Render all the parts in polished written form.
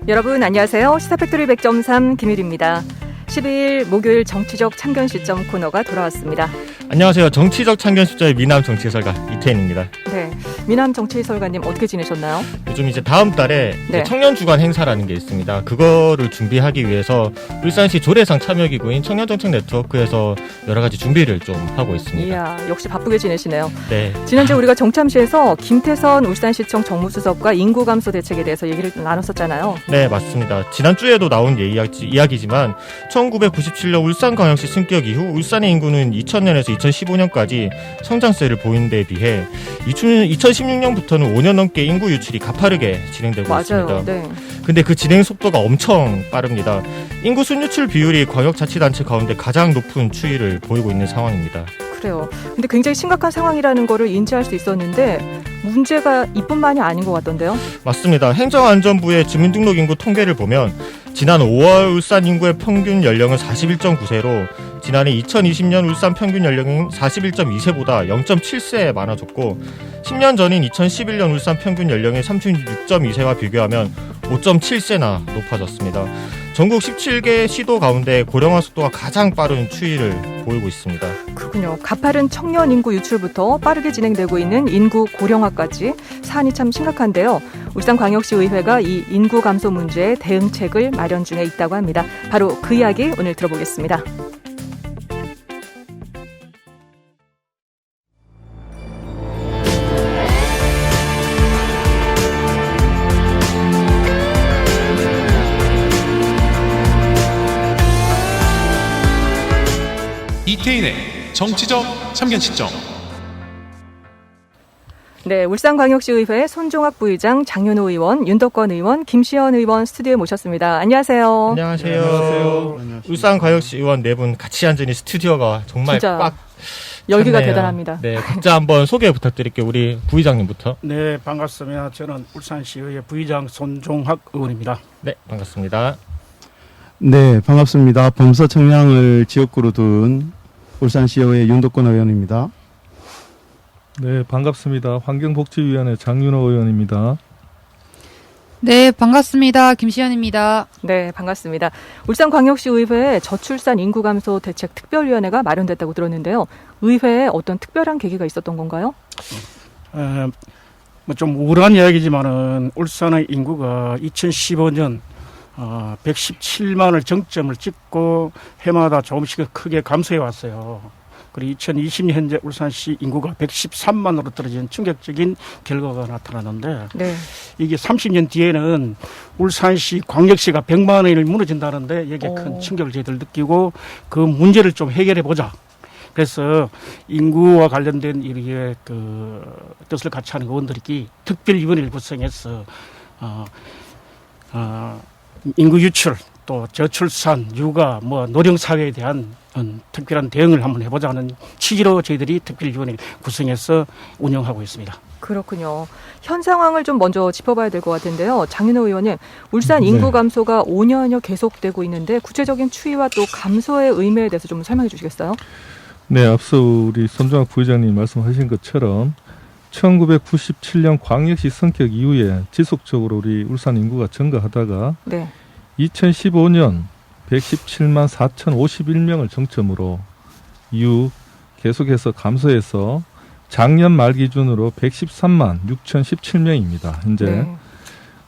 여러분 안녕하세요. 시사팩토리 100.3 김일입니다. 12일 목요일 정치적 참견 시점 코너가 돌아왔습니다. 안녕하세요. 정치적 참견 시점의 미남 정치 해설가 이태인입니다. 네, 미남 정치 해설가님 어떻게 지내셨나요? 요즘 이제 다음 달에 네. 청년 주간 행사라는 게 있습니다. 그거를 준비하기 위해서 울산시 조례상 참여기구인 청년정책 네트워크에서 여러 가지 준비를 좀 하고 있습니다. 이야, 역시 바쁘게 지내시네요. 네. 지난주에 우리가 정참시에서 김태선 울산시청 정무수석과 인구 감소 대책에 대해서 얘기를 나눴었잖아요. 네, 맞습니다. 지난주에도 나온 이야기지만 1997년 울산광역시 승격 이후 울산의 인구는 2000년에서 2015년까지 성장세를 보인 데에 비해 2016년부터는 5년 넘게 인구 유출이 가파르게 진행되고 맞아요. 있습니다. 네. 근데 그 진행 속도가 엄청 빠릅니다. 인구 순유출 비율이 광역자치단체 가운데 가장 높은 추이를 보이고 있는 상황입니다. 그래요. 근데 굉장히 심각한 상황이라는 거를 인지할 수 있었는데 문제가 이뿐만이 아닌 것 같던데요? 맞습니다. 행정안전부의 주민등록 인구 통계를 보면 지난 5월 울산 인구의 평균 연령은 41.9세로 지난해 2020년 울산 평균 연령은 41.2세보다 0.7세 많아졌고 10년 전인 2011년 울산 평균 연령의 36.2세와 비교하면 5.7세나 높아졌습니다. 전국 17개 시도 가운데 고령화 속도가 가장 빠른 추이를 보이고 있습니다. 그렇군요. 가파른 청년 인구 유출부터 빠르게 진행되고 있는 인구 고령화까지 사안이 참 심각한데요. 울산광역시의회가 이 인구 감소 문제에 대응책을 마련 중에 있다고 합니다. 바로 그 이야기 오늘 들어보겠습니다. 이태인의 정치적 참견 시점. 네, 울산광역시의회 손종학 부의장, 장윤호 의원, 윤덕권 의원, 김시현 의원 스튜디오에 모셨습니다. 안녕하세요. 안녕하세요. 안녕하세요. 울산광역시 의원 네 분 같이 앉으니 스튜디오가 정말 진짜 꽉 열기가 찼네요. 대단합니다. 네, 각자 한번 소개 부탁드릴게요. 우리 부의장님부터. 네, 반갑습니다. 저는 울산시의회 부의장 손종학 의원입니다. 네, 반갑습니다. 네, 반갑습니다. 범서 청량을 지역구로 둔 울산시의회 윤덕권 의원입니다. 네, 반갑습니다. 환경복지위원회 장윤호 의원입니다. 네, 반갑습니다. 김시현입니다. 네, 반갑습니다. 울산광역시의회에 저출산 인구 감소 대책 특별위원회가 마련됐다고 들었는데요. 의회에 어떤 특별한 계기가 있었던 건가요? 뭐 좀 우울한 이야기지만은 울산의 인구가 2015년 117만을 정점을 찍고 해마다 조금씩 크게 감소해 왔어요. 그리고 2020년 현재 울산시 인구가 113만으로 떨어진 충격적인 결과가 나타나는데 네. 이게 30년 뒤에는 울산시 광역시가 100만원이 무너진다는데 여기에 큰 충격을 저희들 느끼고 그 문제를 좀 해결해 보자. 그래서 인구와 관련된 이렇게 그 뜻을 같이 하는 의원들이 특별위원회를 구성해서 인구 유출, 또 저출산, 육아, 노령 사회에 대한 특별한 대응을 한번 해보자는 취지로 저희들이 특별위원회를 구성해서 운영하고 있습니다. 그렇군요. 현 상황을 좀 먼저 짚어봐야 될 것 같은데요. 장윤호 의원님, 울산 인구 감소가 5년여 계속되고 있는데 구체적인 추이와 또 감소의 의미에 대해서 좀 설명해 주시겠어요? 네, 앞서 우리 손종학 부의장님 말씀하신 것처럼 1997년 광역시 성격 이후에 지속적으로 우리 울산 인구가 증가하다가 네. 2015년 117만 4,051명을 정점으로 이후 계속해서 감소해서 작년 말 기준으로 113만 6,017명입니다. 현재. 네.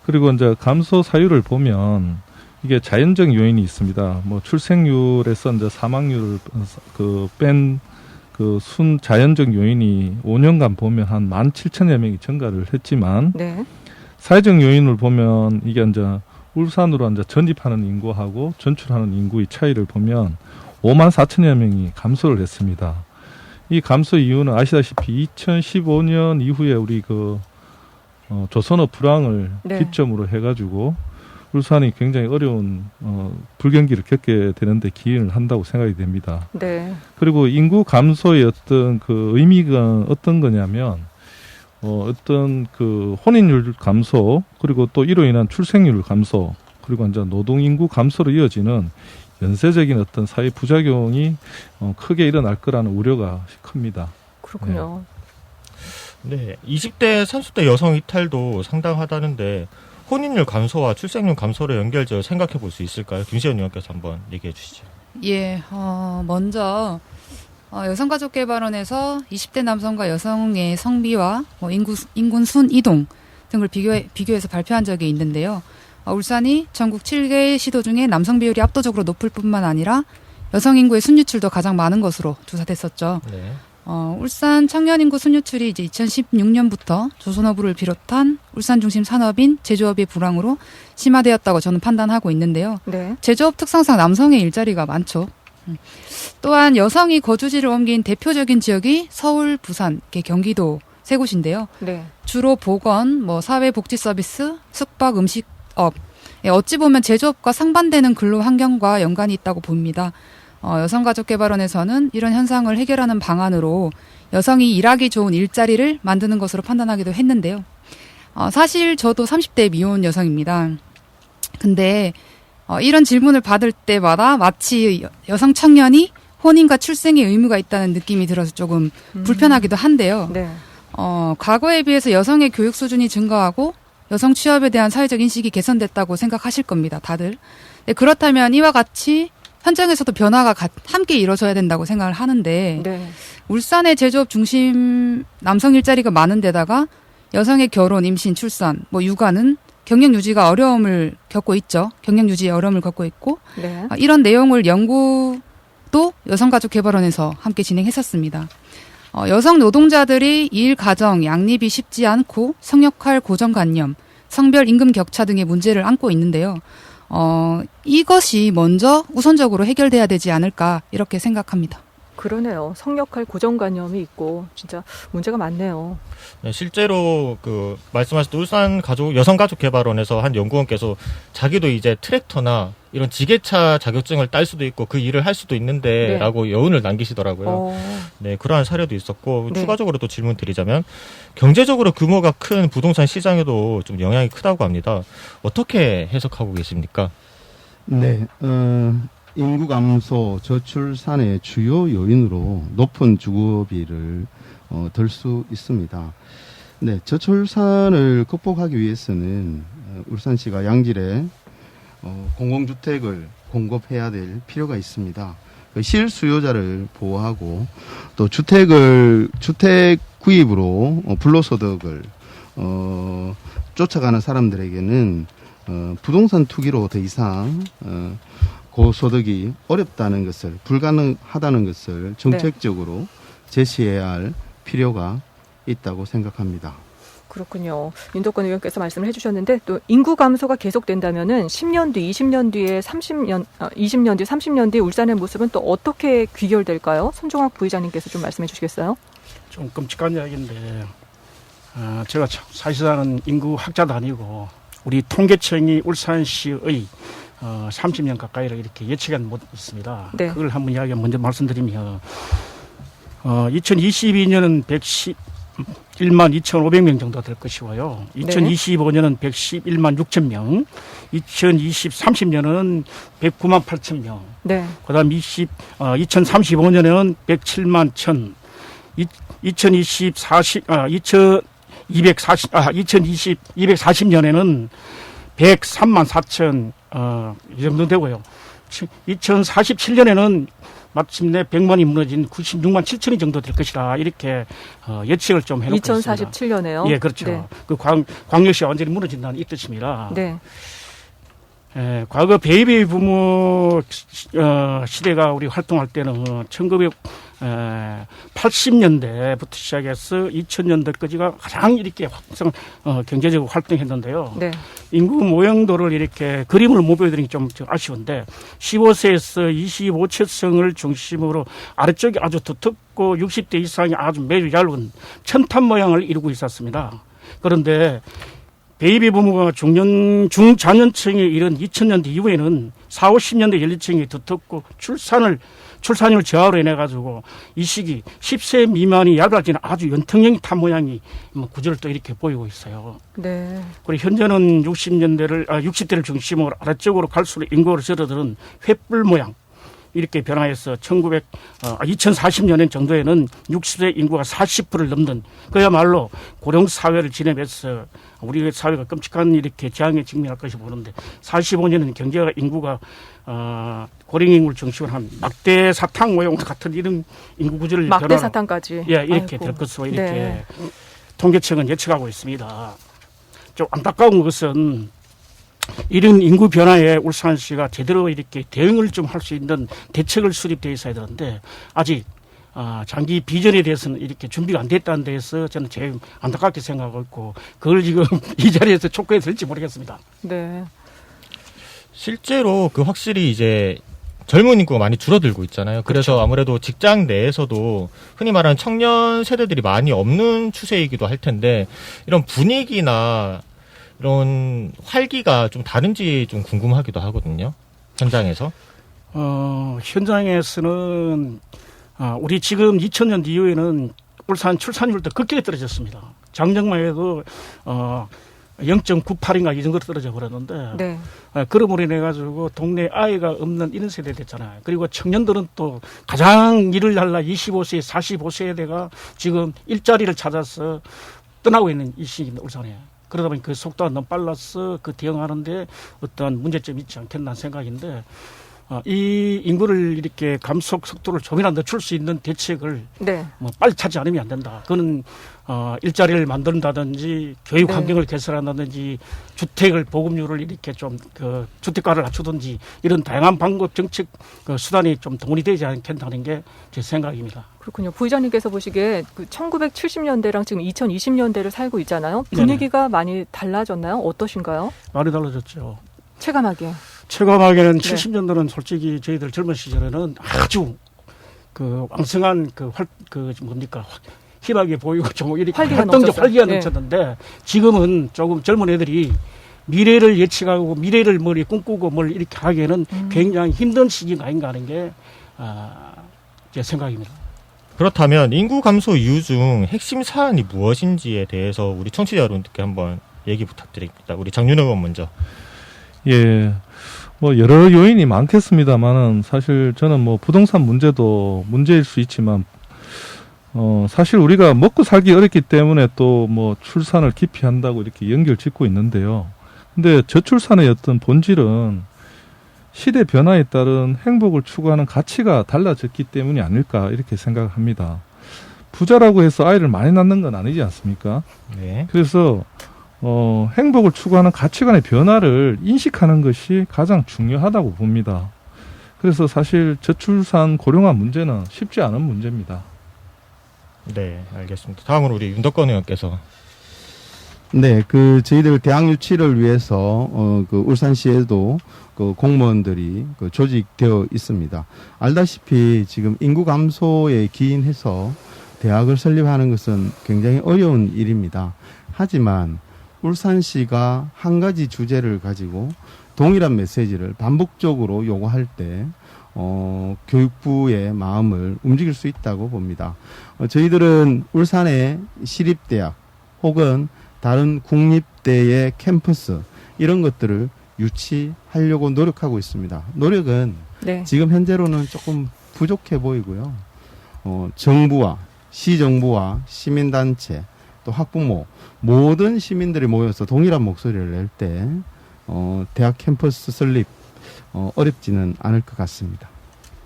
그리고 이제 감소 사유를 보면 이게 자연적 요인이 있습니다. 출생률에서 이제 사망률을 뺀 순 자연적 요인이 5년간 보면 한 17,000여 명이 증가를 했지만 네. 사회적 요인을 보면 이게 이제 울산으로 이제 전입하는 인구하고 전출하는 인구의 차이를 보면 54,000여 명이 감소를 했습니다. 이 감소 이유는 아시다시피 2015년 이후에 우리 조선업 불황을 네. 기점으로 해가지고 울산이 굉장히 어려운 불경기를 겪게 되는데 기인을 한다고 생각이 됩니다. 네. 그리고 인구 감소의 어떤 그 의미가 어떤 거냐면 어떤 그 혼인율 감소 그리고 또 이로 인한 출생률 감소 그리고 이제 노동 인구 감소로 이어지는 연쇄적인 어떤 사회 부작용이 크게 일어날 거라는 우려가 큽니다. 그렇군요. 네, 20대, 30대 여성 이탈도 상당하다는데 혼인율 감소와 출생률 감소를 연결지어 생각해 볼 수 있을까요? 김시현 의원께서 한번 얘기해 주시죠. 예, 먼저 여성가족개발원에서 20대 남성과 여성의 성비와 뭐 인군 순 이동 등을 비교해서 발표한 적이 있는데요. 울산이 전국 7개 시도 중에 남성 비율이 압도적으로 높을 뿐만 아니라 여성 인구의 순유출도 가장 많은 것으로 조사됐었죠. 네. 울산 청년 인구 순유출이 이제 2016년부터 조선업을 비롯한 울산 중심 산업인 제조업의 불황으로 심화되었다고 저는 판단하고 있는데요. 네. 제조업 특성상 남성의 일자리가 많죠. 또한 여성이 거주지를 옮긴 대표적인 지역이 서울, 부산, 경기도 세 곳인데요. 네. 주로 보건, 사회복지 서비스, 숙박, 음식업. 어찌 보면 제조업과 상반되는 근로 환경과 연관이 있다고 봅니다. 여성가족개발원에서는 이런 현상을 해결하는 방안으로 여성이 일하기 좋은 일자리를 만드는 것으로 판단하기도 했는데요. 사실 저도 30대 미혼 여성입니다. 근데 이런 질문을 받을 때마다 마치 여성 청년이 혼인과 출생의 의무가 있다는 느낌이 들어서 조금 불편하기도 한데요. 네. 과거에 비해서 여성의 교육 수준이 증가하고 여성 취업에 대한 사회적 인식이 개선됐다고 생각하실 겁니다, 다들. 네, 그렇다면 이와 같이 현장에서도 변화가 함께 이루어져야 된다고 생각을 하는데 네. 울산의 제조업 중심 남성 일자리가 많은 데다가 여성의 결혼, 임신, 출산, 육아는 경력 유지가 어려움을 겪고 있죠. 경력 유지에 어려움을 겪고 있고 네. 이런 내용을 연구도 여성가족개발원에서 함께 진행했었습니다. 여성 노동자들이 일, 가정, 양립이 쉽지 않고 성역할 고정관념, 성별 임금 격차 등의 문제를 안고 있는데요. 이것이 먼저 우선적으로 해결돼야 되지 않을까 이렇게 생각합니다. 그러네요. 성역할 고정관념이 있고 진짜 문제가 많네요. 네, 실제로 말씀하셨던 울산 여성가족개발원에서 한 연구원께서 자기도 이제 트랙터나 이런 지게차 자격증을 딸 수도 있고 그 일을 할 수도 있는데라고 여운을 남기시더라고요. 네, 그러한 사례도 있었고 네. 추가적으로 또 질문 드리자면 경제적으로 규모가 큰 부동산 시장에도 좀 영향이 크다고 합니다. 어떻게 해석하고 계십니까? 네, 인구 감소, 저출산의 주요 요인으로 높은 주거비를 들 수 있습니다. 네, 저출산을 극복하기 위해서는 울산시가 양질의 공공주택을 공급해야 될 필요가 있습니다. 실수요자를 보호하고 또 주택 구입으로 불로소득을 쫓아가는 사람들에게는 부동산 투기로 더 이상 고소득이 어렵다는 것을, 불가능하다는 것을 정책적으로 제시해야 할 필요가 있다고 생각합니다. 그렇군요. 윤덕권 의원께서 말씀을 해주셨는데 또 인구 감소가 계속된다면은 10년 뒤, 20년 뒤에 20년 뒤, 30년 뒤에 울산의 모습은 또 어떻게 귀결될까요? 손종학 부의장님께서 좀 말씀해 주시겠어요? 좀 끔찍한 이야기인데 제가 사실상은 인구 학자도 아니고 우리 통계청이 울산시의 30년 가까이를 이렇게 예측한 못 있습니다. 네. 그걸 한번 이야기 먼저 말씀드리면 2022년은 111만 2,500명 정도 될 것이고요. 2025년은 111만 6천 명, 2030년은 109만 8천 명, 네. 그다음 2035년에는 107만 1천, 240년에는 103만 4천 이 정도 되고요. 2047년에는 마침내 100만이 무너진 96만 7천이 정도 될 것이라 이렇게 예측을 좀 해놓고 있습니다. 2047년에요? 예, 그렇죠. 네. 그 광역시가 완전히 무너진다는 이 뜻입니다. 네. 과거 베이비 부모 시대가 우리 활동할 때는 1980년대부터 시작해서 2000년대까지가 가장 이렇게 경제적으로 활동했는데요. 네. 인구 모형도를 이렇게 그림을 못 보여드리는 게 좀 아쉬운데 15세에서 25세층을 중심으로 아래쪽이 아주 두텁고 60대 이상이 아주 매우 얇은 천탄 모양을 이루고 있었습니다. 그런데 베이비 부모가 중자년층에 이른 2000년대 이후에는 40, 50년대 연령층이 두텁고 출산율 저하로 인해 가지고 이 시기 10세 미만이 얇아지는 아주 연통형 탄 모양이 구조를 또 이렇게 보이고 있어요. 네. 그리고 현재는 60대를 중심으로 아래쪽으로 갈수록 인구가 줄어드는 횃불 모양, 이렇게 변화해서 2040년 정도에는 60세 인구가 40%를 넘는 그야말로 고령 사회를 지내면서 우리 사회가 끔찍한 이렇게 재앙에 직면할 것이 보는데 45년은 경제가 인구가 고령 인구를 중심으로 한 막대 사탕 모형 같은 이런 인구 구조를 막대 사탕까지. 예, 이렇게 아이고. 될 것으로 이렇게 네. 통계청은 예측하고 있습니다. 좀 안타까운 것은 이런 인구 변화에 울산시가 제대로 이렇게 대응을 좀 할 수 있는 대책을 수립되어 있어야 되는데 아직 장기 비전에 대해서는 이렇게 준비가 안 됐다는 데에서 저는 제일 안타깝게 생각하고 있고 그걸 지금 이 자리에서 촉구해야 될지 모르겠습니다. 네. 실제로 확실히 이제 젊은 인구가 많이 줄어들고 있잖아요. 그래서 그렇죠. 아무래도 직장 내에서도 흔히 말하는 청년 세대들이 많이 없는 추세이기도 할 텐데 이런 분위기나 이런 활기가 좀 다른지 좀 궁금하기도 하거든요. 현장에서. 현장에서는 우리 지금 2000년 이후에는 울산 출산율도 급격히 떨어졌습니다. 작년만 해도 0.98인가 이 정도로 떨어져 버렸는데 네. 그러므로 인해 가지고 동네 아이가 없는 이런 세대 됐잖아요. 그리고 청년들은 또 가장 일을 할라 25세, 45세대가 지금 일자리를 찾아서 떠나고 있는 이 시기입니다. 울산에. 그러다 보니 그 속도가 너무 빨라서 그 대응하는데 어떤 문제점이 있지 않겠나 생각인데 이 인구를 이렇게 감속 속도를 조금이나 늦출 수 있는 대책을 네. 빨리 찾지 않으면 안 된다. 그거는 일자리를 만든다든지 교육 네. 환경을 개선한다든지 주택을 보급률을 이렇게 좀 주택가를 낮추든지 이런 다양한 방법 정책 수단이 좀 동원이 되지 않겠다는 게 제 생각입니다. 그렇군요. 부의장님께서 보시기에 1970년대랑 지금 2020년대를 살고 있잖아요. 분위기가 많이 달라졌나요? 어떠신가요? 많이 달라졌죠. 체감하기에. 체감하기에는 네. 70년대는 솔직히 저희들 젊은 시절에는 아주 왕성한 희박해 보이고 좀 이렇게 활기가 활동적 넘쳤어요. 활기가 네. 넘쳤는데 지금은 조금 젊은 애들이 미래를 예측하고 미래를 꿈꾸고 이렇게 하기에는 굉장히 힘든 시기가 아닌가 하는 게 제 생각입니다. 그렇다면 인구 감소 이유 중 핵심 사안이 무엇인지에 대해서 우리 청취자 여러분들께 한번 얘기 부탁드립니다. 우리 장윤호 의원 먼저. 예. 여러 요인이 많겠습니다만은 사실 저는 부동산 문제도 문제일 수 있지만 사실 우리가 먹고 살기 어렵기 때문에 또 출산을 기피한다고 이렇게 연결 짓고 있는데요. 근데 저출산의 어떤 본질은 시대 변화에 따른 행복을 추구하는 가치가 달라졌기 때문이 아닐까 이렇게 생각합니다. 부자라고 해서 아이를 많이 낳는 건 아니지 않습니까? 네. 그래서 행복을 추구하는 가치관의 변화를 인식하는 것이 가장 중요하다고 봅니다. 그래서 사실 저출산 고령화 문제는 쉽지 않은 문제입니다. 네, 알겠습니다. 다음으로 우리 윤덕권 의원께서. 네, 저희들 대학 유치를 위해서 울산시에도 공무원들이 조직되어 있습니다. 알다시피 지금 인구 감소에 기인해서 대학을 설립하는 것은 굉장히 어려운 일입니다. 하지만 울산시가 한 가지 주제를 가지고 동일한 메시지를 반복적으로 요구할 때 교육부의 마음을 움직일 수 있다고 봅니다. 저희들은 울산의 시립대학 혹은 다른 국립대의 캠퍼스 이런 것들을 유치하려고 노력하고 있습니다. 노력은 네. 지금 현재로는 조금 부족해 보이고요. 정부와 시정부와 시민단체 또 학부모 모든 시민들이 모여서 동일한 목소리를 낼 때 대학 캠퍼스 설립 어렵지는 않을 것 같습니다.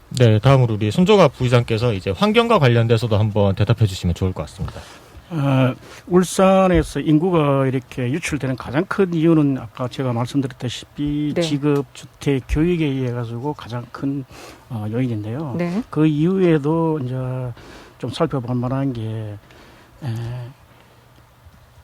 네, 다음으로 우리 손조갑 부의장께서 이제 환경과 관련돼서도 한번 대답해 주시면 좋을 것 같습니다. 울산에서 인구가 이렇게 유출되는 가장 큰 이유는 아까 제가 말씀드렸다시피 네. 지급, 주택, 교육에 의해 가지고 가장 큰 요인인데요. 네. 그 이후에도 이제 좀 살펴볼 만한 게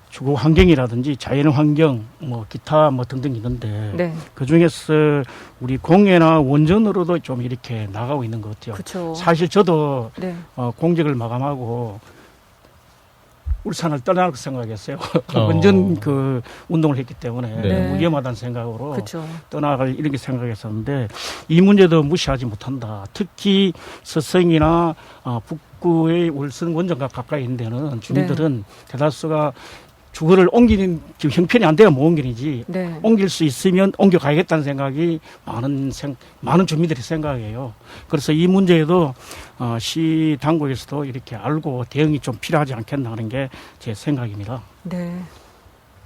주거 환경이라든지 자연 환경, 기타 등등 있는데 네. 그 중에서 우리 공해나 원전으로도 좀 이렇게 나가고 있는 것 같아요. 그렇죠. 사실 저도 네. 공직을 마감하고 울산을 떠날 생각했어요. 원전 운동을 했기 때문에 네. 너무 위험하다는 생각으로 그렇죠. 떠나갈 이렇게 생각했었는데 이 문제도 무시하지 못한다. 특히 서성이나 북구의 울산 원전과 가까이 있는 데는 주민들은 대다수가 주거를 옮기는 지금 형편이 안 돼야 못 옮기는지 네. 옮길 수 있으면 옮겨가야겠다는 생각이 많은 주민들의 생각이에요. 그래서 이 문제에도 시 당국에서도 이렇게 알고 대응이 좀 필요하지 않겠나 하는 게 제 생각입니다. 네.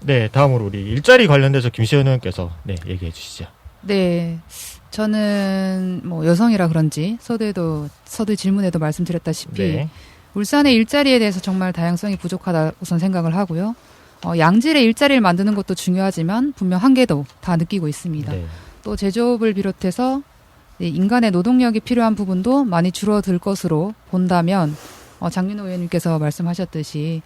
네, 다음으로 우리 일자리 관련돼서 김시현 의원께서 네, 얘기해 주시죠. 네. 저는 뭐 여성이라 그런지 서두에 질문에도 말씀드렸다시피 네. 울산의 일자리에 대해서 정말 다양성이 부족하다 우선 생각을 하고요. 양질의 일자리를 만드는 것도 중요하지만 분명 한계도 다 느끼고 있습니다. 네. 또 제조업을 비롯해서 인간의 노동력이 필요한 부분도 많이 줄어들 것으로 본다면 장윤호 의원님께서 말씀하셨듯이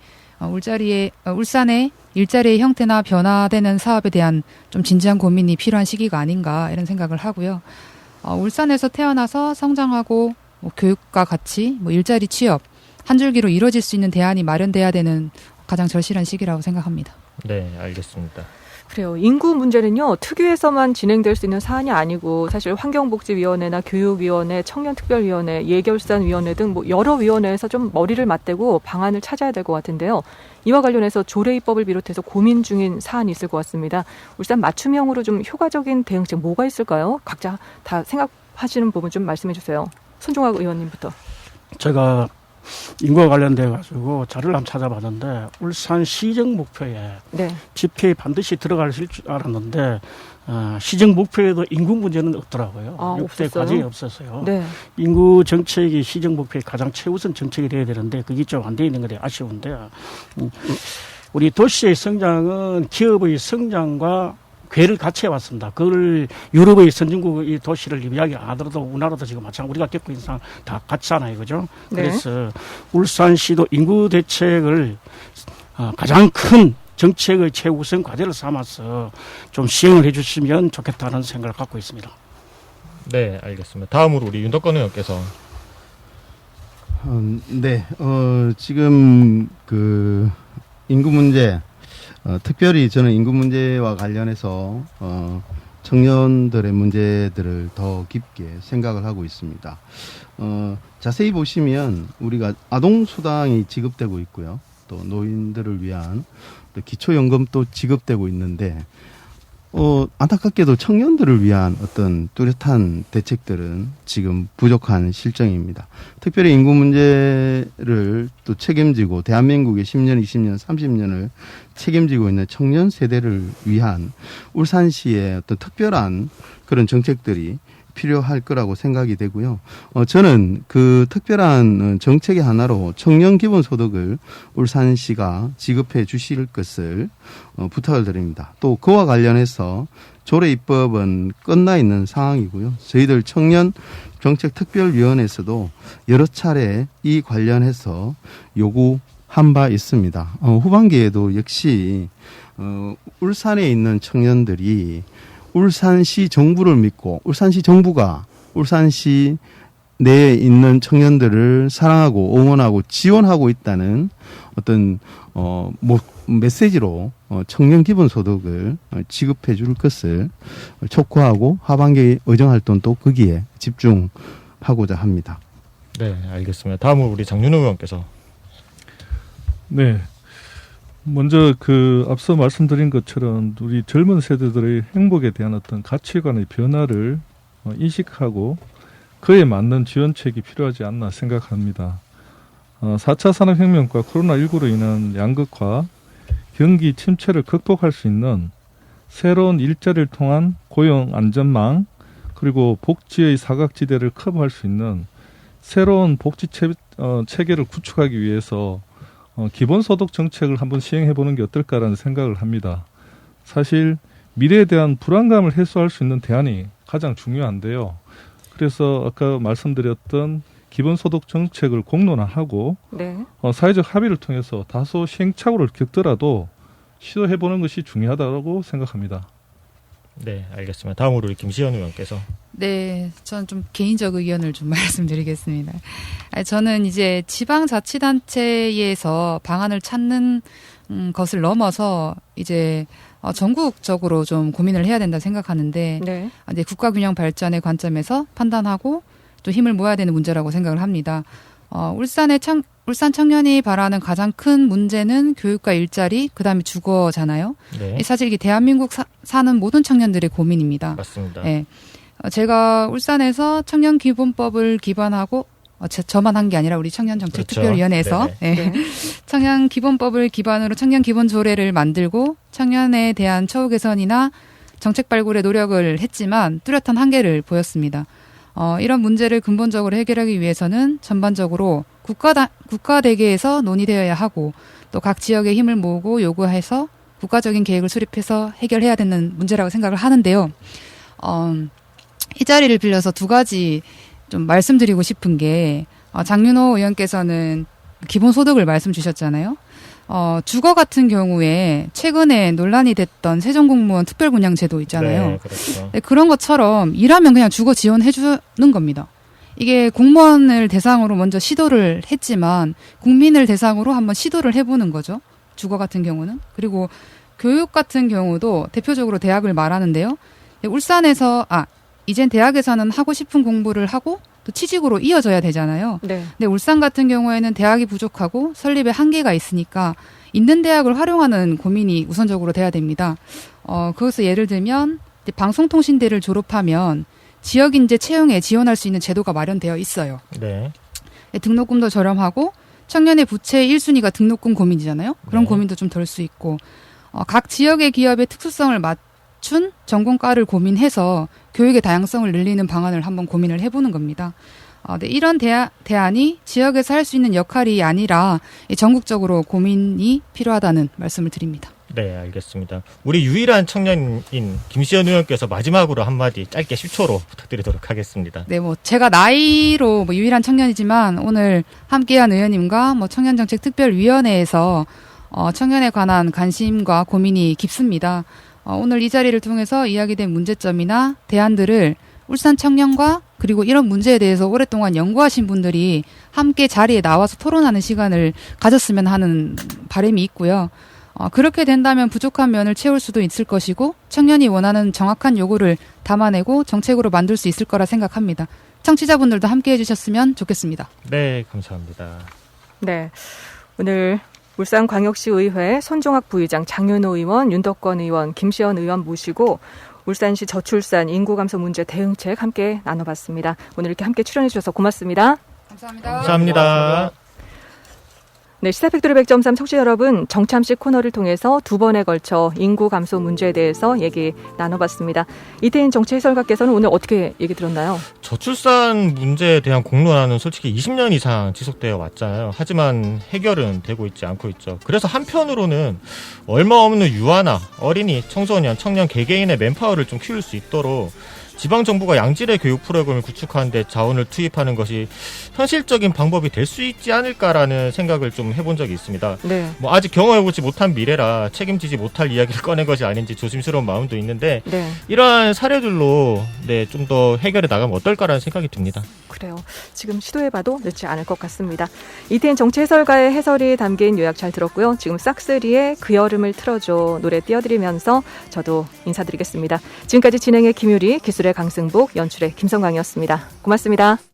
울산의 일자리의 형태나 변화되는 사업에 대한 좀 진지한 고민이 필요한 시기가 아닌가 이런 생각을 하고요. 울산에서 태어나서 성장하고 교육과 같이 일자리 취업 한 줄기로 이루어질 수 있는 대안이 마련돼야 되는 가장 절실한 시기라고 생각합니다. 네, 알겠습니다. 그래요. 인구 문제는요, 특유에서만 진행될 수 있는 사안이 아니고 사실 환경복지위원회나 교육위원회, 청년특별위원회, 예결산위원회 등 여러 위원회에서 좀 머리를 맞대고 방안을 찾아야 될 것 같은데요. 이와 관련해서 조례 입법을 비롯해서 고민 중인 사안이 있을 것 같습니다. 울산 맞춤형으로 좀 효과적인 대응책 뭐가 있을까요? 각자 다 생각하시는 부분 좀 말씀해 주세요. 손종학 의원님부터. 제가 인구와 관련돼 가지고 자료를 한번 찾아봤는데 울산 시정 목표에 네. 집회에 반드시 들어갈 줄 알았는데 시정 목표에도 인구 문제는 없더라고요. 아, 6대 없었어요? 과정이 없었어요. 네. 인구 정책이 시정 목표의 가장 최우선 정책이 돼야 되는데 그게 좀 안 돼 있는 게 아쉬운데 우리 도시의 성장은 기업의 성장과 궤를 같이 해왔습니다. 그걸 유럽의 선진국 이 도시를 이야기 안 하더라도 우리나라도 지금 마찬가지 우리가 겪고 있는 상황 다 같잖아요. 그죠? 네. 그래서 울산시도 인구 대책을 가장 큰 정책의 최우선 과제를 삼아서 좀 시행을 해 주시면 좋겠다는 생각을 갖고 있습니다. 네, 알겠습니다. 다음으로 우리 윤덕권 의원께서 네, 지금 그 인구 문제, 특별히 저는 인구 문제와 관련해서 청년들의 문제들을 더 깊게 생각을 하고 있습니다. 자세히 보시면 우리가 아동수당이 지급되고 있고요. 또 노인들을 위한 또 기초연금도 지급되고 있는데 안타깝게도 청년들을 위한 어떤 뚜렷한 대책들은 지금 부족한 실정입니다. 특별히 인구 문제를 또 책임지고 대한민국의 10년, 20년, 30년을 책임지고 있는 청년 세대를 위한 울산시의 어떤 특별한 그런 정책들이 필요할 거라고 생각이 되고요. 저는 그 특별한 정책의 하나로 청년 기본소득을 울산시가 지급해 주실 것을 부탁을 드립니다. 또 그와 관련해서 조례 입법은 끝나 있는 상황이고요. 저희들 청년 정책특별위원회에서도 여러 차례 이 관련해서 요구한 바 있습니다. 후반기에도 역시 울산에 있는 청년들이 울산시 정부를 믿고 울산시 정부가 울산시 내에 있는 청년들을 사랑하고 응원하고 지원하고 있다는 어떤 메시지로 청년 기본소득을 지급해 줄 것을 촉구하고 하반기 의정활동도 거기에 집중하고자 합니다. 네, 알겠습니다. 다음으로 우리 장윤호 의원께서 네. 먼저 앞서 말씀드린 것처럼 우리 젊은 세대들의 행복에 대한 어떤 가치관의 변화를 인식하고 그에 맞는 지원책이 필요하지 않나 생각합니다. 4차 산업혁명과 코로나19로 인한 양극화, 경기 침체를 극복할 수 있는 새로운 일자리를 통한 고용 안전망, 그리고 복지의 사각지대를 커버할 수 있는 새로운 복지 체계를 구축하기 위해서 기본소득 정책을 한번 시행해보는 게 어떨까라는 생각을 합니다. 사실 미래에 대한 불안감을 해소할 수 있는 대안이 가장 중요한데요. 그래서 아까 말씀드렸던 기본소득 정책을 공론화하고 네. 사회적 합의를 통해서 다소 시행착오를 겪더라도 시도해보는 것이 중요하다고 생각합니다. 네, 알겠습니다. 다음으로 우리 김시현 의원께서 네, 저는 좀 개인적 의견을 좀 말씀드리겠습니다. 저는 이제 지방자치단체에서 방안을 찾는 것을 넘어서 이제 전국적으로 좀 고민을 해야 된다 생각하는데 네. 이제 국가균형 발전의 관점에서 판단하고 또 힘을 모아야 되는 문제라고 생각을 합니다. 울산의 울산 청년이 바라는 가장 큰 문제는 교육과 일자리, 그다음에 주거잖아요. 네. 사실 이게 대한민국 사는 모든 청년들의 고민입니다. 맞습니다. 예. 제가 울산에서 청년기본법을 기반하고 저만 한 게 아니라 우리 청년정책특별위원회에서 그렇죠. 예. 네. 청년기본법을 기반으로 청년기본조례를 만들고 청년에 대한 처우 개선이나 정책 발굴에 노력을 했지만 뚜렷한 한계를 보였습니다. 이런 문제를 근본적으로 해결하기 위해서는 전반적으로 국가 대계에서 논의되어야 하고 또 각 지역의 힘을 모으고 요구해서 국가적인 계획을 수립해서 해결해야 되는 문제라고 생각을 하는데요. 이 자리를 빌려서 두 가지 좀 말씀드리고 싶은 게 장윤호 의원께서는 기본소득을 말씀 주셨잖아요. 주거 같은 경우에 최근에 논란이 됐던 세종공무원 특별분양제도 있잖아요. 네, 그렇죠. 네, 그런 것처럼 일하면 그냥 주거 지원해 주는 겁니다. 이게 공무원을 대상으로 먼저 시도를 했지만 국민을 대상으로 한번 시도를 해보는 거죠. 주거 같은 경우는. 그리고 교육 같은 경우도 대표적으로 대학을 말하는데요. 울산에서 이젠 대학에서는 하고 싶은 공부를 하고 또 취직으로 이어져야 되잖아요. 네. 근데 울산 같은 경우에는 대학이 부족하고 설립에 한계가 있으니까 있는 대학을 활용하는 고민이 우선적으로 돼야 됩니다. 그것을 예를 들면 방송통신대를 졸업하면 지역인재 채용에 지원할 수 있는 제도가 마련되어 있어요. 네. 등록금도 저렴하고 청년의 부채 1순위가 등록금 고민이잖아요. 그런 네. 고민도 좀 덜 수 있고 각 지역의 기업의 특수성을 맞춘 전공과를 고민해서 교육의 다양성을 늘리는 방안을 한번 고민을 해보는 겁니다. 네, 이런 대안이 지역에서 할 수 있는 역할이 아니라 전국적으로 고민이 필요하다는 말씀을 드립니다. 네, 알겠습니다. 우리 유일한 청년인 김시현 의원께서 마지막으로 한마디 짧게 10초로 부탁드리도록 하겠습니다. 네, 제가 나이로 유일한 청년이지만 오늘 함께한 의원님과 청년정책특별위원회에서 청년에 관한 관심과 고민이 깊습니다. 오늘 이 자리를 통해서 이야기된 문제점이나 대안들을 울산 청년과 그리고 이런 문제에 대해서 오랫동안 연구하신 분들이 함께 자리에 나와서 토론하는 시간을 가졌으면 하는 바람이 있고요. 그렇게 된다면 부족한 면을 채울 수도 있을 것이고 청년이 원하는 정확한 요구를 담아내고 정책으로 만들 수 있을 거라 생각합니다. 청취자분들도 함께해 주셨으면 좋겠습니다. 네, 감사합니다. 네. 오늘 울산광역시의회 손종학 부의장, 장윤호 의원, 윤덕권 의원, 김시현 의원 모시고 울산시 저출산 인구 감소 문제 대응책 함께 나눠봤습니다. 오늘 이렇게 함께 출연해 주셔서 고맙습니다. 감사합니다. 감사합니다. 네, 시사팩토리 100.3 청취자 여러분, 정참식 코너를 통해서 두 번에 걸쳐 인구 감소 문제에 대해서 얘기 나눠봤습니다. 이태인 정치 해설가께서는 오늘 어떻게 얘기 들었나요? 저출산 문제에 대한 공론화는 솔직히 20년 이상 지속되어 왔잖아요. 하지만 해결은 되고 있지 않고 있죠. 그래서 한편으로는 얼마 없는 유아나 어린이, 청소년, 청년 개개인의 맨파워를 좀 키울 수 있도록 지방정부가 양질의 교육 프로그램을 구축하는 데 자원을 투입하는 것이 현실적인 방법이 될 수 있지 않을까라는 생각을 좀 해본 적이 있습니다. 네. 아직 경험해보지 못한 미래라 책임지지 못할 이야기를 꺼낸 것이 아닌지 조심스러운 마음도 있는데 네. 이러한 사례들로 좀 더 해결해 나가면 어떨까라는 생각이 듭니다. 그래요. 지금 시도해봐도 늦지 않을 것 같습니다. 이태인 정치 해설가의 해설이 담긴 요약 잘 들었고요. 지금 싹쓰리의 그 여름을 틀어줘 노래 띄워드리면서 저도 인사드리겠습니다. 지금까지 진행의 김유리, 기술의 강승복, 연출의 김성광이었습니다. 고맙습니다.